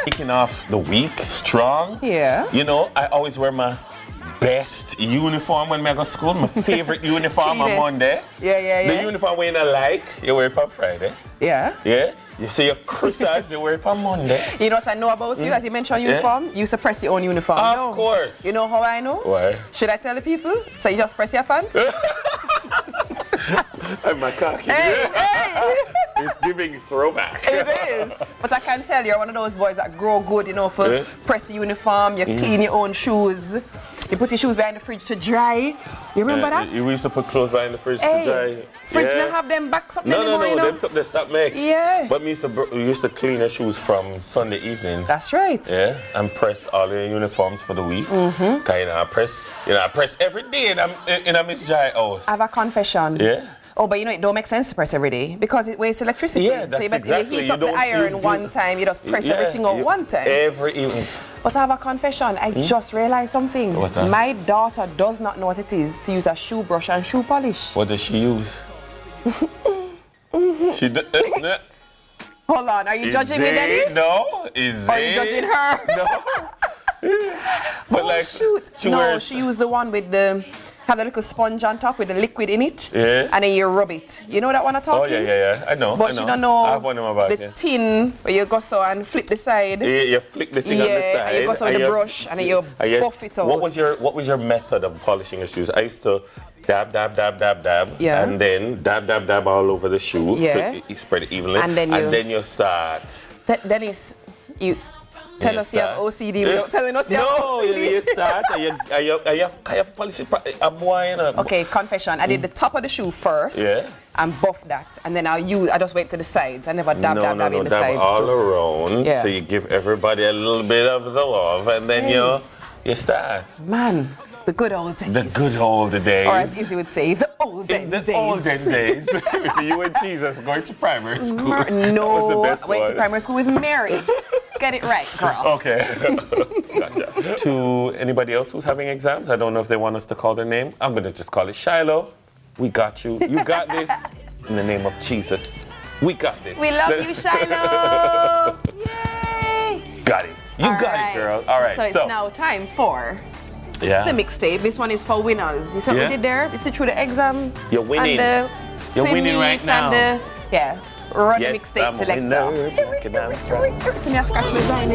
Kicking off the week strong. Yeah. You know, I always wear my best uniform when I go to school. My favorite uniform on Monday. Yeah. The uniform when I like, you wear it on Friday. Yeah. Yeah. You see your croissants, you wear it on Monday. You know what I know about you? As you mentioned uniform, you suppress your own uniform. Of course. You know how I know? Why? Should I tell the people? So you just press your pants? I'm my cocky. Hey! It's giving throwback. It is. But I can tell you're one of those boys that grow good, you know, for press your uniform, you clean your own shoes. You put your shoes behind the fridge to dry. You remember that? You used to put clothes behind the fridge to dry. Fridge don't have them backs up anymore, you know? No, they stopped making. Yeah. But we used to clean your shoes from Sunday evening. That's right. Yeah, and press all your uniforms for the week. Cause I press every day in a Miss Jai house. I have a confession. Yeah. Oh, but you know, it don't make sense to press every day because it wastes electricity. Yeah, that's so exactly. you heat up the iron one time, you just press everything out one time. Every evening. But I have a confession. I just realized something. What's that? My daughter does not know what it is to use a shoe brush and shoe polish. What does she use? She Hold on, are you judging me, Dennis? No. Are you judging her? No. But like, shoot. She used the one with the have the little sponge on top with the liquid in it. Yeah. And then you rub it. You know that one I'm talking? Oh, yeah. I know. But she don't know I have one in my bag, the tin where you go so and flip the side. Yeah, you flick the thing on the side. And you go so with the brush and then you buff it out. What was your method of polishing your shoes? I used to dab, yeah. and then dab all over the shoe. Yeah. You spread it evenly. And then you start. Dennis, you tell us you have OCD without telling us you have OCD. No, you start and you have polish a boy, you know. Okay, confession. I did the top of the shoe first. Yeah. And buff that. And then I just went to the sides. I never dab in the dab sides all too. around. Yeah. So you give everybody a little bit of the love and then you start. Man, the good old days. The good old days. Or as Izzy would say, the olden days. The olden days. You and Jesus going to primary school. No, that was the best I went to primary school with Mary. Get it right, girl. Okay. Gotcha. To anybody else who's having exams, I don't know if they want us to call their name. I'm going to just call it Shiloh. We got you. You got this. In the name of Jesus. We got this. We love you, Shiloh. Yay. Got it. You got it, girl. All right. So it's now time for the mixtape. This one is for winners. You see what we did there? You see through the exam. You're winning. And You're winning right now. Run the mixtape selector. See me a scratch my blind.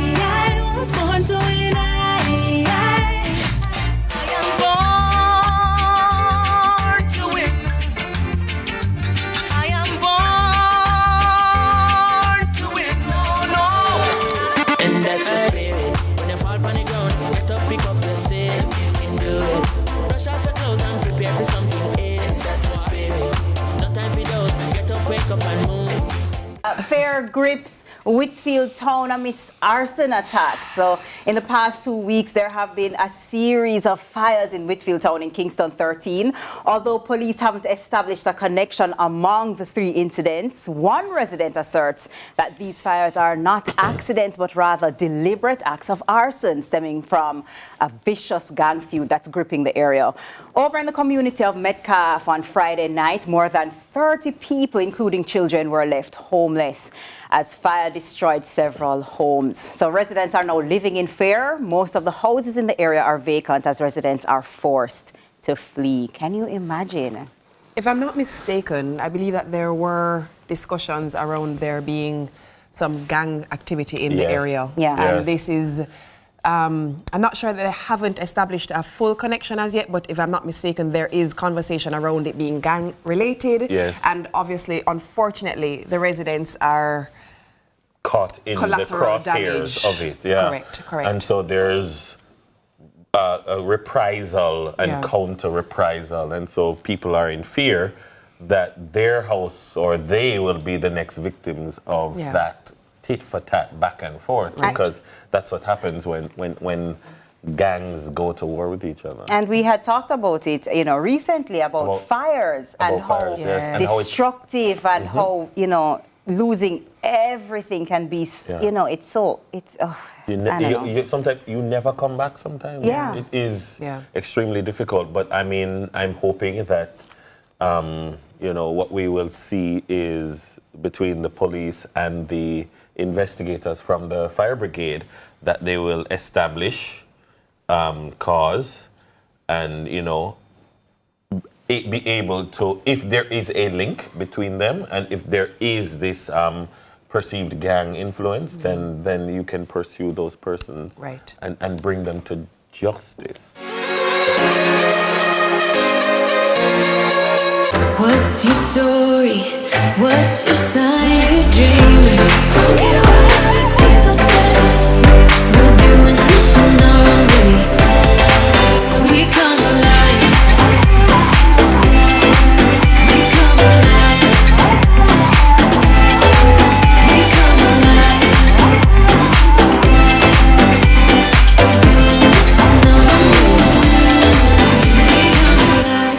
I was born to win. I am born to win. I am born to win. No. And that's the spirit. When you fall on the ground, get up, pick up yourself and do it. Brush off your clothes and prepare for something else. That's the spirit. No time for those. Get up, wake up and move. Fair grips Whitfield Town amidst arson attacks. So in the past 2 weeks, there have been a series of fires in Whitfield Town in Kingston 13. Although police haven't established a connection among the 3 incidents, one resident asserts that these fires are not accidents, but rather deliberate acts of arson stemming from a vicious gang feud that's gripping the area. Over in the community of Metcalfe on Friday night, more than 30 people, including children, were left homeless as fire destroyed several homes. So residents are now living in fear. Most of the houses in the area are vacant as residents are forced to flee. Can you imagine? If I'm not mistaken, I believe that there were discussions around there being some gang activity in the area. Yeah. And this is, I'm not sure that they haven't established a full connection as yet, but if I'm not mistaken, there is conversation around it being gang related. Yes. And obviously, unfortunately, the residents are caught in the crosshairs of it. Yeah. Correct. And so there's a reprisal and counter reprisal. And so people are in fear that their house or they will be the next victims of that tit for tat back and forth, because that's what happens when gangs go to war with each other. And we had talked about it, recently about fires and how destructive and how, losing everything can be, sometimes you never come back sometimes. Yeah. It is extremely difficult, but I mean, I'm hoping that, what we will see is between the police and the investigators from the fire brigade, that they will establish cause and, you know, be able to, if there is a link between them and if there is this perceived gang influence, then you can pursue those persons and bring them to justice. What's your story? What's your sign? We're dreamers. Don't care what other people say. We're doing this in our own way. We come alive. We come alive. We come alive. We're doing this in our own way. We come alive.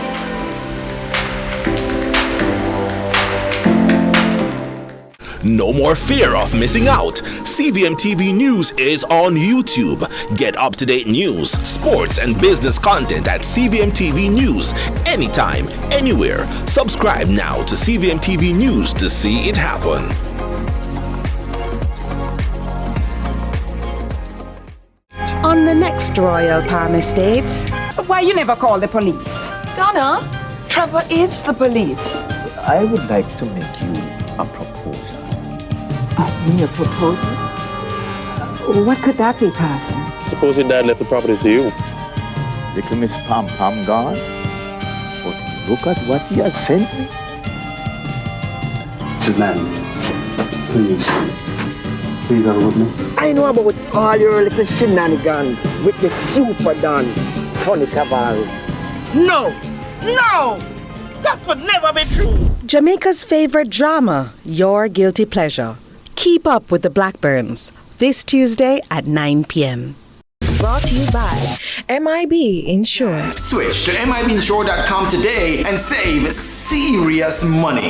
No more fear of missing out. CVMTV News is on YouTube. Get up-to-date news, sports, and business content at CVMTV News anytime, anywhere. Subscribe now to CVMTV News to see it happen. On the next Royal Palm Estate. Why you never call the police? Donna, Trevor is the police. I would like to make you a proposal. Me a proposal? What could that be, Cousin? Suppose your dad left the property to you. Little Miss Pam Pam gone. But look at what he has sent me. Ma'am, please go with me. I know about all your little shenanigans with the super don, Sonny Tavares. No! No! That could never be true! Jamaica's favorite drama, Your Guilty Pleasure. Keep up with the Blackburns this Tuesday at 9 p.m. Brought to you by MIB Insurance. Switch to MIBinsure.com today and save serious money.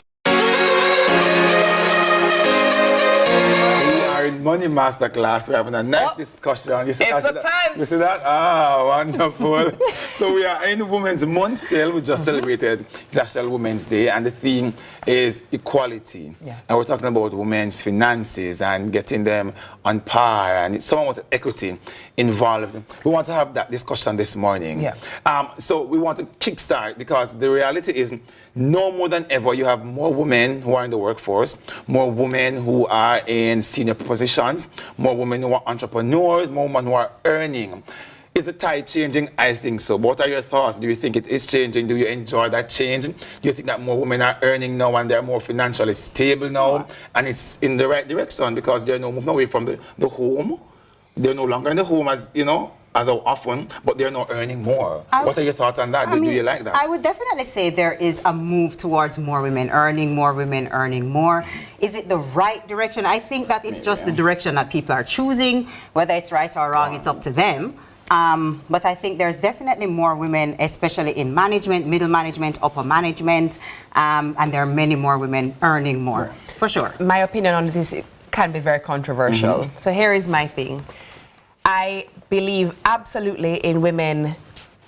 Money Masterclass. We're having a nice discussion. You see It's that? a pants. You see that? Ah, wonderful. So we are in Women's Month still. We just celebrated National Women's Day, and the theme is equality. Yeah. And we're talking about women's finances and getting them on par, and it's someone with equity involved. We want to have that discussion this morning. Yeah. So we want to kickstart, because the reality is, no more than ever, you have more women who are in the workforce, more women who are in senior positions, more women who are entrepreneurs, more women who are earning. Is the tide changing? I think so. What are your thoughts? Do you think it is changing? Do you enjoy that change? Do you think that more women are earning now and they're more financially stable now? And it's in the right direction, because they're no moving away from the home. They're no longer in the home, as you know, as often, but they're not earning more. What are your thoughts on that? Do you like that? I would definitely say there is a move towards more women earning more. Is it the right direction? I think that it's just the direction that people are choosing. Whether it's right or wrong, it's up to them. But I think there's definitely more women, especially in management, middle management, upper management, and there are many more women earning more, for sure. My opinion on this can be very controversial. So here is my thing. I believe absolutely in women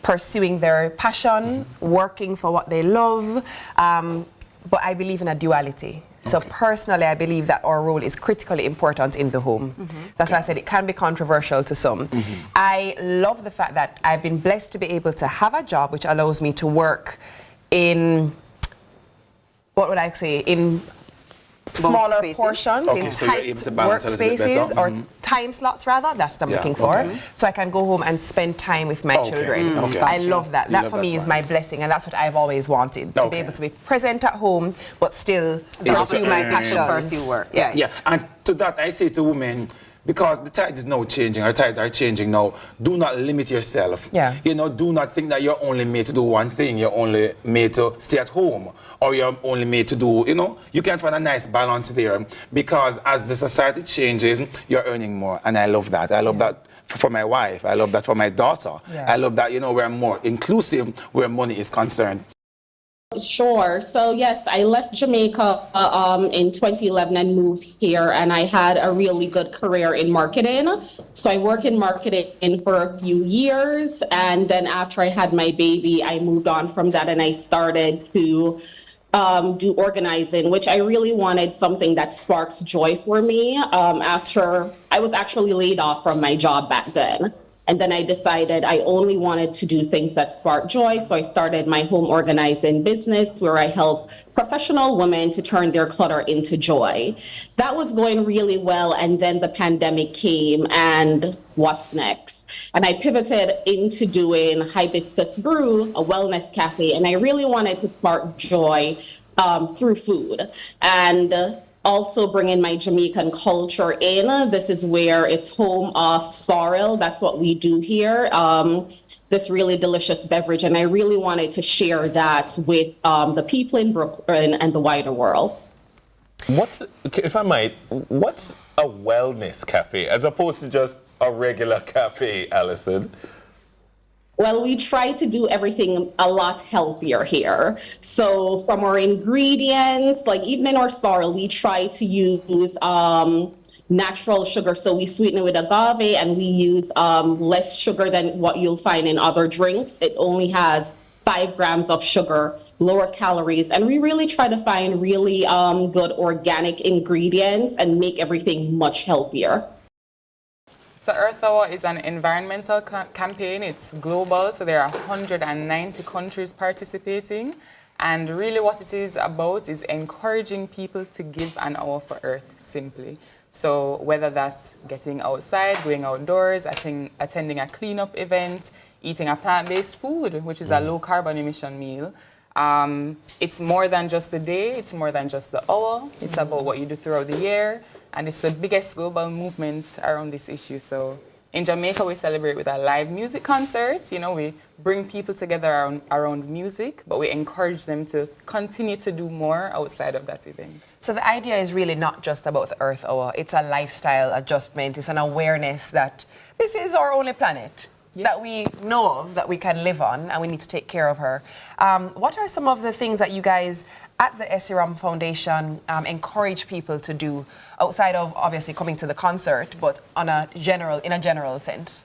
pursuing their passion, working for what they love, but I believe in a duality. So personally, I believe that our role is critically important in the home. That's why I said it can be controversial to some. I love the fact that I've been blessed to be able to have a job which allows me to work in, what would I say, in smaller portions, in so tight workspaces, or time slots rather, that's what I'm looking for. So I can go home and spend time with my children. I love that. That for me is my blessing, and that's what I've always wanted, to be able to be present at home, but still pursue my passion. Pursue work. Yeah, and to that I say to women, because the tide is now changing, our tides are changing now, do not limit yourself. You know, do not think that you're only made to do one thing. You're only made to stay at home, or you're only made to do, you know, you can find a nice balance there, because as the society changes, you're earning more, and I love that. I love that for my wife. I love that for my daughter. I love that, you know, we're more inclusive where money is concerned. Sure. So yes, I left Jamaica in 2011 and moved here, and I had a really good career in marketing. So I worked in marketing for a few years, and then after I had my baby, I moved on from that and I started to do organizing, which I really wanted something that sparks joy for me after I was actually laid off from my job back then. And then I decided I only wanted to do things that spark joy. So I started my home organizing business where I help professional women to turn their clutter into joy. That was going really well. And then the pandemic came, and what's next? And I pivoted into doing Hibiscus Brew, a wellness cafe. And I really wanted to spark joy through food. And also bringing my Jamaican culture in. This is where it's home of sorrel. That's what we do here. This really delicious beverage. And I really wanted to share that with the people in Brooklyn and the wider world. If I might, what's a wellness cafe as opposed to just a regular cafe, Allison? Well, we try to do everything a lot healthier here. So from our ingredients, like even in our sorrel, we try to use natural sugar. So we sweeten it with agave, and we use less sugar than what you'll find in other drinks. It only has 5 grams of sugar, lower calories. And we really try to find really good organic ingredients and make everything much healthier. So Earth Hour is an environmental campaign. It's global, so there are 190 countries participating. And really what it is about is encouraging people to give an hour for Earth, simply. So whether that's getting outside, going outdoors, attending a cleanup event, eating a plant-based food, which is a low-carbon emission meal. It's more than just the day, it's more than just the hour. It's about what you do throughout the year. And it's the biggest global movement around this issue. So in Jamaica, we celebrate with a live music concert. You know, we bring people together around music, but we encourage them to continue to do more outside of that event. So the idea is really not just about the Earth Hour. It's a lifestyle adjustment. It's an awareness that this is our only planet. Yes. That we know of, that we can live on, and we need to take care of her. What are some of the things that you guys at the SRAM Foundation encourage people to do outside of obviously coming to the concert, but in a general sense?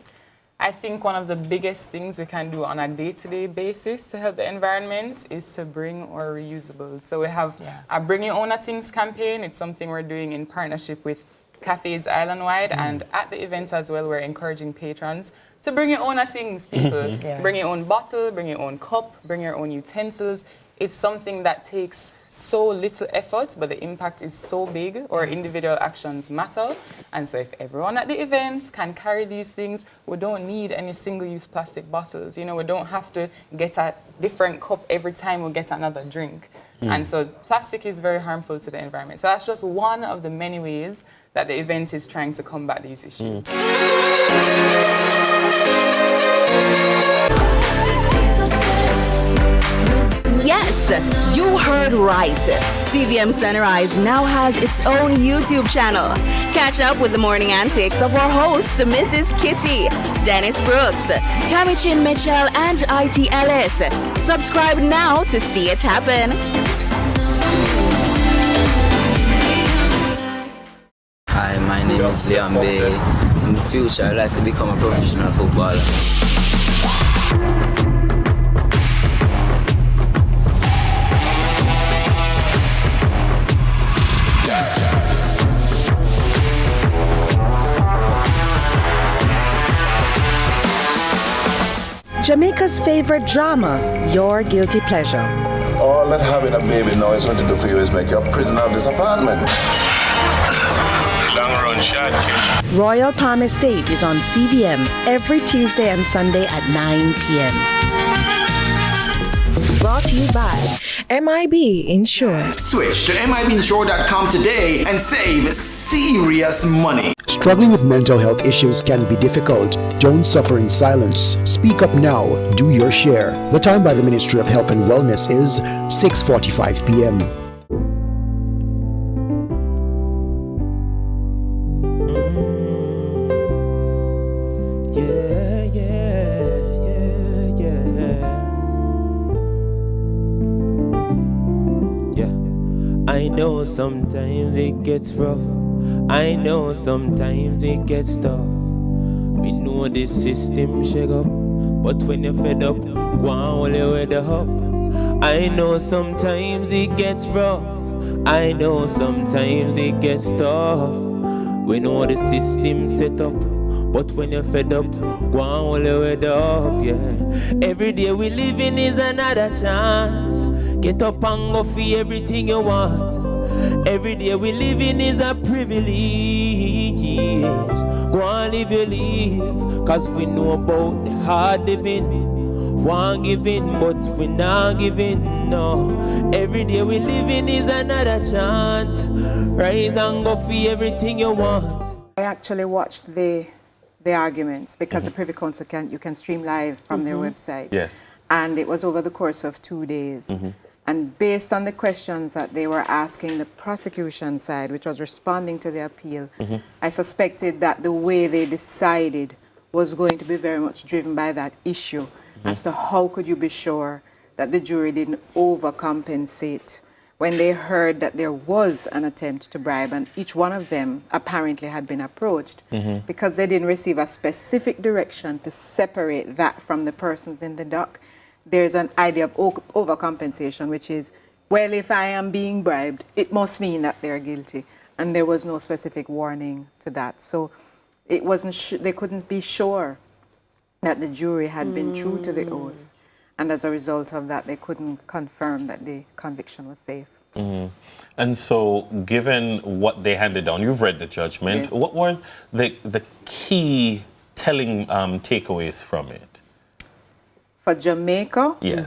I think one of the biggest things we can do on a day-to-day basis to help the environment is to bring our reusables. So we have a Bring Your Own Things campaign. It's something we're doing in partnership with cafes island-wide, and at the event as well, we're encouraging patrons to bring your own things, people. Bring your own bottle, bring your own cup, bring your own utensils. It's something that takes so little effort, but the impact is so big. Our individual actions matter. And so if everyone at the event can carry these things, we don't need any single-use plastic bottles. You know, we don't have to get a different cup every time we get another drink. And so plastic is very harmful to the environment. So that's just one of the many ways that the event is trying to combat these issues. Yes, you heard right. CVM Sunrise now has its own YouTube channel. Catch up with the morning antics of our hosts, Mrs. Kitty, Dennis Brooks, Tami Chin Mitchell, and IT Ellis. Subscribe now to see it happen. Hi, my name is Leon Bailey. In the future, I'd like to become a professional footballer. Jamaica's favorite drama, Your Guilty Pleasure. All that having a baby now is going to do for you is make you a prisoner of this apartment. Long run shot, kid. Royal Palm Estate is on CVM every Tuesday and Sunday at 9 p.m. Brought to you by MIB Insurance. Switch to MIBinsure.com today and save serious money. Struggling with mental health issues can be difficult. Don't suffer in silence. Speak up now. Do your share. The time by the Ministry of Health and Wellness is 6:45 p.m. I know sometimes it gets rough. I know sometimes it gets tough. We know the system shake up, but when you're fed up, go on all the way the up. I know sometimes it gets rough. I know sometimes it gets tough. We know the system set up, but when you're fed up, go on all the way up, yeah. Every day we living is another chance. Get up and go for everything you want. Every day we living is a privilege. Go on live your life, cause we know about the hard living. Want giving, but we not giving, no. Every day we living is another chance. Rise and go for everything you want. I actually watched the arguments because the Privy Council you can stream live from their website. Yes. And it was over the course of 2 days. And based on the questions that they were asking the prosecution side, which was responding to the appeal, I suspected that the way they decided was going to be very much driven by that issue as to how could you be sure that the jury didn't overcompensate when they heard that there was an attempt to bribe, and each one of them apparently had been approached because they didn't receive a specific direction to separate that from the persons in the dock. There's an idea of overcompensation, which is, well, if I am being bribed, it must mean that they're guilty. And there was no specific warning to that. So it wasn't they couldn't be sure that the jury had been true to the oath. And as a result of that, they couldn't confirm that the conviction was safe. And so, given what they handed down, you've read the judgment. Yes. What were the key telling takeaways from it? For Jamaica, Yeah.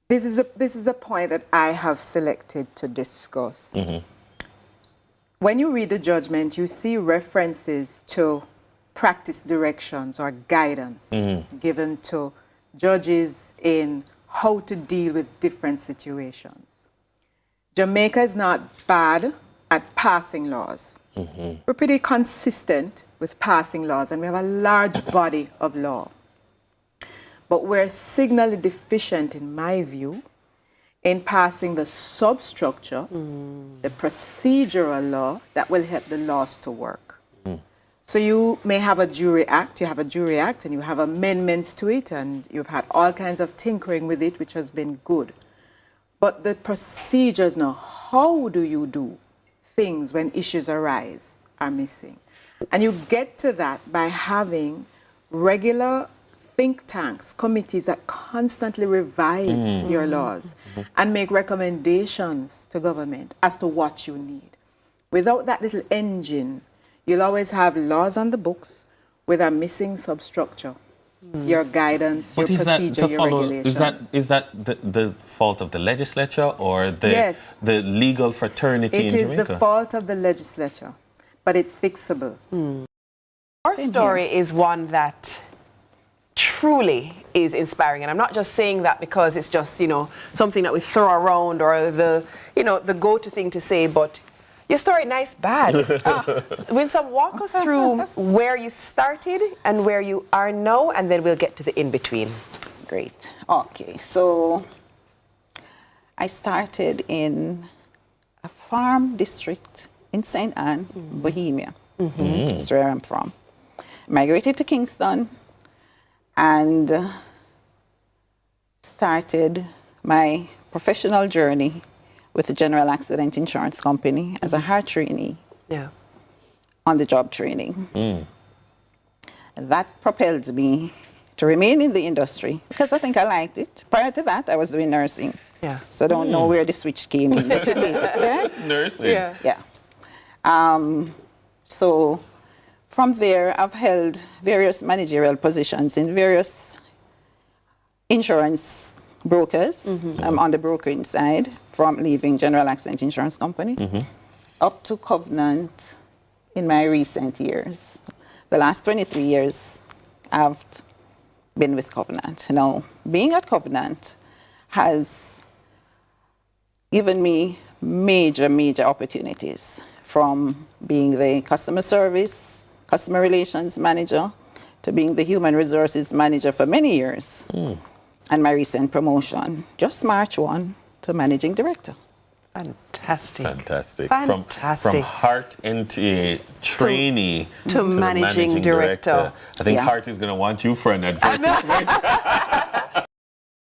this is the point that I have selected to discuss. When you read the judgment, you see references to practice directions or guidance given to judges in how to deal with different situations. Jamaica is not bad at passing laws. We're pretty consistent with passing laws, and we have a large body of law. But we're signally deficient, in my view, in passing the substructure, the procedural law that will help the laws to work. So you may have a jury act, and you have amendments to it, and you've had all kinds of tinkering with it, which has been good. But the procedures now, how do you do things when issues arise, are missing. And you get to that by having regular think tanks, committees that constantly revise your laws and make recommendations to government as to what you need. Without that little engine, you'll always have laws on the books with a missing substructure. Your guidance, But your is that procedure, to your follow? regulations. Is that the fault of the legislature or the legal fraternity in Jamaica? It is the fault of the legislature, but it's fixable. Our story is one that truly is inspiring, and I'm not just saying that because it's just something that we throw around or the go-to thing to say, but your story, nice, bad. Winsome, walk us through where you started and where you are now, and then we'll get to the in-between. Great. Okay, so I started in a farm district in St. Anne, Bohemia. That's where I'm from. Migrated to Kingston and started my professional journey with the General Accident Insurance Company as a heart trainee. On the job training. That propelled me to remain in the industry because I think I liked it. Prior to that, I was doing nursing. So I don't know where the switch came in. Nursing. So from there, I've held various managerial positions in various insurance brokers. I'm on the brokering side from leaving General Accident Insurance Company up to Covenant in my recent years. The last 23 years, I've been with Covenant. Now, being at Covenant has given me major opportunities, from being the customer service, customer relations manager, to being the human resources manager for many years. And my recent promotion, just March 1, to managing director. Fantastic. From heart into trainee to managing director. I think Heart is going to want you for an advertisement.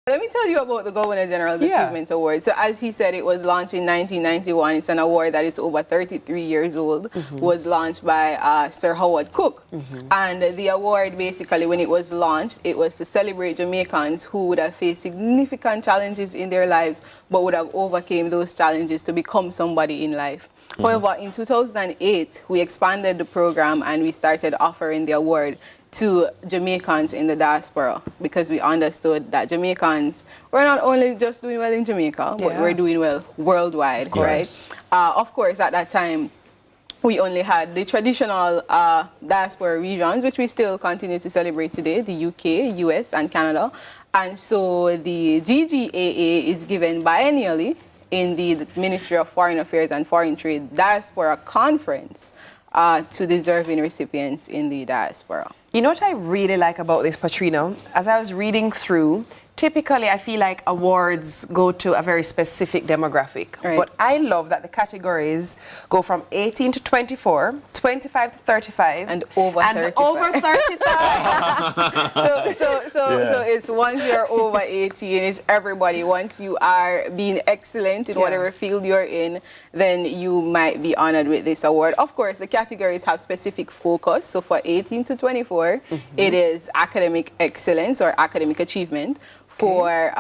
Let me tell you about the Governor General's Achievement Award. So as he said, it was launched in 1991. It's an award that is over 33 years old. Was launched by Sir Howard Cook. And the award, basically, when it was launched, it was to celebrate Jamaicans who would have faced significant challenges in their lives, but would have overcame those challenges to become somebody in life. However, in 2008, we expanded the program and we started offering the award to Jamaicans in the diaspora, because we understood that Jamaicans were not only just doing well in Jamaica, but we're doing well worldwide, right? Of course, at that time, we only had the traditional diaspora regions, which we still continue to celebrate today, the UK, US, and Canada. And so the GGAA is given biennially in the Ministry of Foreign Affairs and Foreign Trade Diaspora Conference to deserving recipients in the diaspora. You know what I really like about this, Patrina? As I was reading through, typically I feel like awards go to a very specific demographic. Right. But I love that the categories go from 18 to 24, 25 to 35, and over 35. Over 35. So it's once you're over 18, it's everybody. Once you are being excellent in whatever field you're in, then you might be honored with this award. Of course, the categories have specific focus. So for 18 to 24, it is academic excellence or academic achievement. For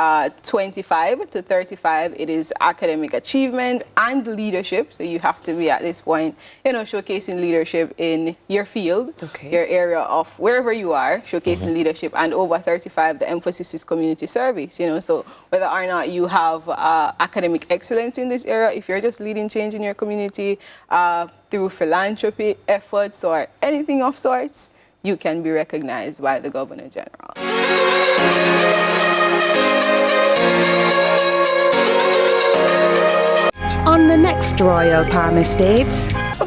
25 to 35, it is academic achievement and leadership. So you have to be at this point, you know, showcasing leadership in your field, your area of wherever you are, showcasing leadership. And over 35, the emphasis is community service, you know. So whether or not you have academic excellence in this area, if you're just leading change in your community through philanthropy efforts or anything of sorts, you can be recognized by the Governor General. On the next Royal Palm Estate.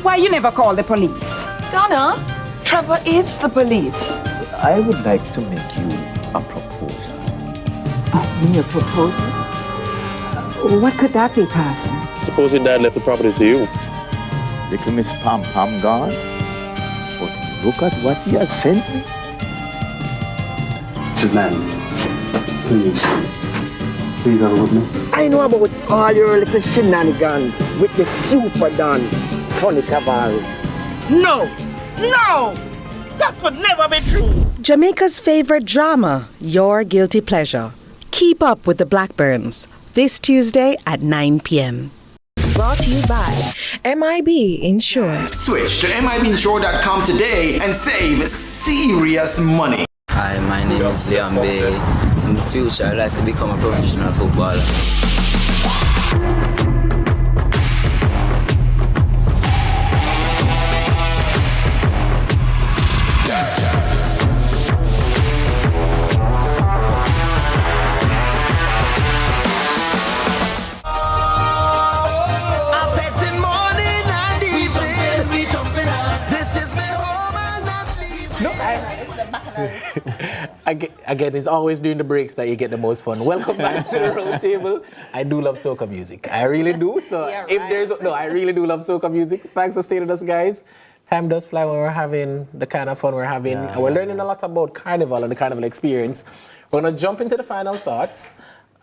Why you never call the police? Donna, Trevor is the police. I would like to make you a proposal. Me a proposal? What could that be, Parson? Suppose your dad left the property to you. Little Miss Pam Pam gone. But look at what he has sent me. Mrs. Man, please have a with me. I know about all your little shenanigans with the super Don, Sonny Tavares. No! That could never be true! Jamaica's favorite drama, Your Guilty Pleasure. Keep up with the Blackburns this Tuesday at 9 p.m. Brought to you by MIB Insurance. Switch to MIBinsure.com today and save serious money. Hi, my name is Liam Bailey. In the future, I'd like to become a professional footballer. Again, it's always during the breaks that you get the most fun. Welcome back to the round table. I do love soca music. I really do. So I really do love soca music. Thanks for staying with us, guys. Time does fly when we're having the kind of fun we're having. And we're learning a lot about Carnival and the Carnival experience. We're going to jump into the final thoughts.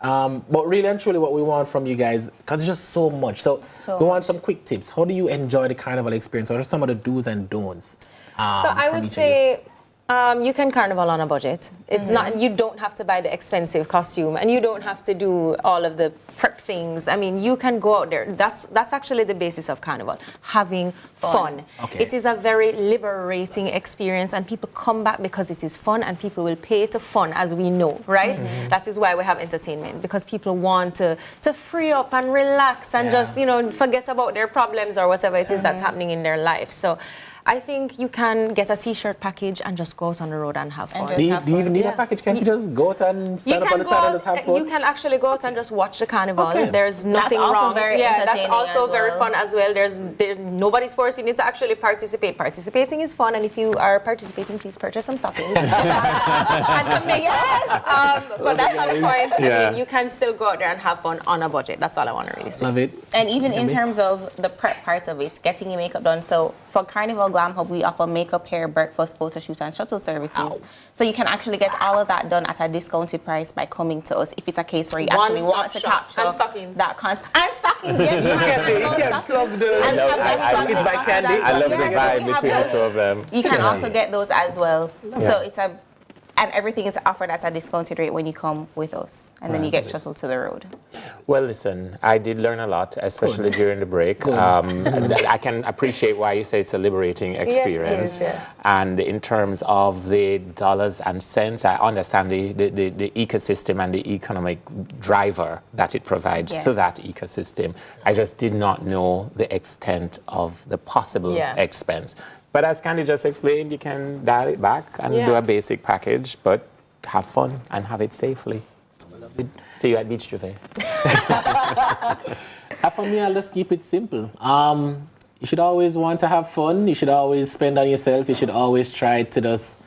But really and truly what we want from you guys, because there's just so much. So we want some quick tips. How do you enjoy the Carnival experience? What are some of the do's and don'ts? So I would say you can Carnival on a budget. It's not, you don't have to buy the expensive costume and you don't have to do all of the prep things. I mean, you can go out there. That's actually the basis of Carnival, having fun. Okay. It is a very liberating experience and people come back because it is fun and people will pay to fun, as we know, right? That is why we have entertainment, because people want to free up and relax and just, you know, forget about their problems or whatever it is that's happening in their life. So I think you can get a t-shirt package and just go out on the road and have fun. Do you even need a package? Can't you just go out and stand up on the side and just have fun? You can actually go out and just watch the Carnival. Okay. There's nothing That's also wrong. very That's entertaining also as very well. fun as well. There's nobody's forcing you to actually participate. Participating is fun, and if you are participating, please purchase some stockings and some makeup. But that's not the point. I mean, you can still go out there and have fun on a budget. That's all I want to really say. Love it. And even in terms of the prep part of it, getting your makeup done. So for Carnival Glam Hub, we offer makeup, hair, breakfast, photo shoot, and shuttle services. So you can actually get all of that done at a discounted price by coming to us if it's a case where you actually want to capture and stockings. that content. And stockings, yes. You can plug the stockings by Candy. I love the vibe between the two of them. You can also get those as well. So it's and everything is offered at a discounted rate when you come with us. And then you get shuttled to the road. Well, listen, I did learn a lot, especially during the break. I can appreciate why you say it's a liberating experience. Yes, And in terms of the dollars and cents, I understand the ecosystem and the economic driver that it provides to that ecosystem. I just did not know the extent of the possible expense. But as Candy just explained, you can dial it back and do a basic package, but have fun and have it safely. See you at Beach Juve. For me, I'll just keep it simple. You should always want to have fun. You should always spend on yourself. You should always try to just,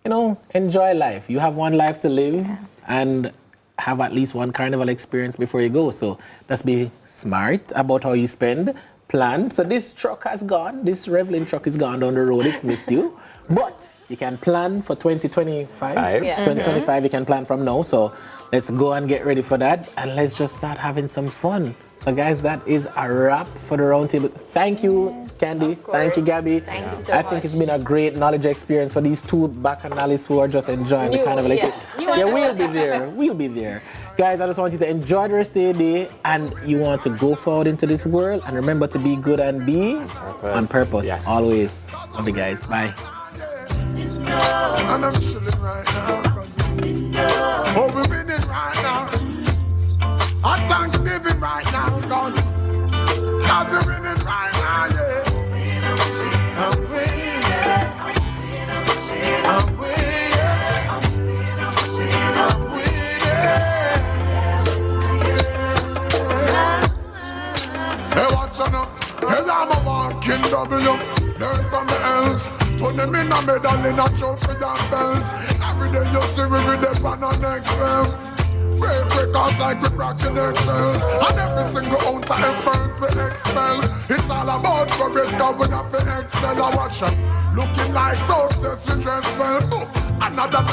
enjoy life. You have one life to live and have at least one Carnival experience before you go. So just be smart about how you spend. Plan. So this truck has gone. This Revlin truck is gone down the road. It's missed you. But you can plan for 2025. 2025, you can plan from now. So let's go and get ready for that. And let's just start having some fun. So guys, that is a wrap for the roundtable. Thank you, Candy. Thank you, Gabby. Thank you so I think it's been a great knowledge experience for these two bacchanalists who are just enjoying the Carnival experience. We'll be there. We'll be there. Guys, I just want you to enjoy the rest of your day, and you want to go forward into this world, and remember to be good and be on purpose. Always. Love you guys. Bye. And I'm chilling right now. Oh, we're winning right now. Our Thanksgiving right now, cause we're winning right now, yeah. I'm winning, I'm winning, I'm winning. Hey, watch out now. Hey, I'm a walking W. Learn from the Ellis. Turn them in a medal in a trophy and bells. Every day you see we with them on our next level. Break off like we cracking their shells. And every single ounce of effort we expel. It's all about progress, cause we have to excel. I watch them looking like success, we dress well. Another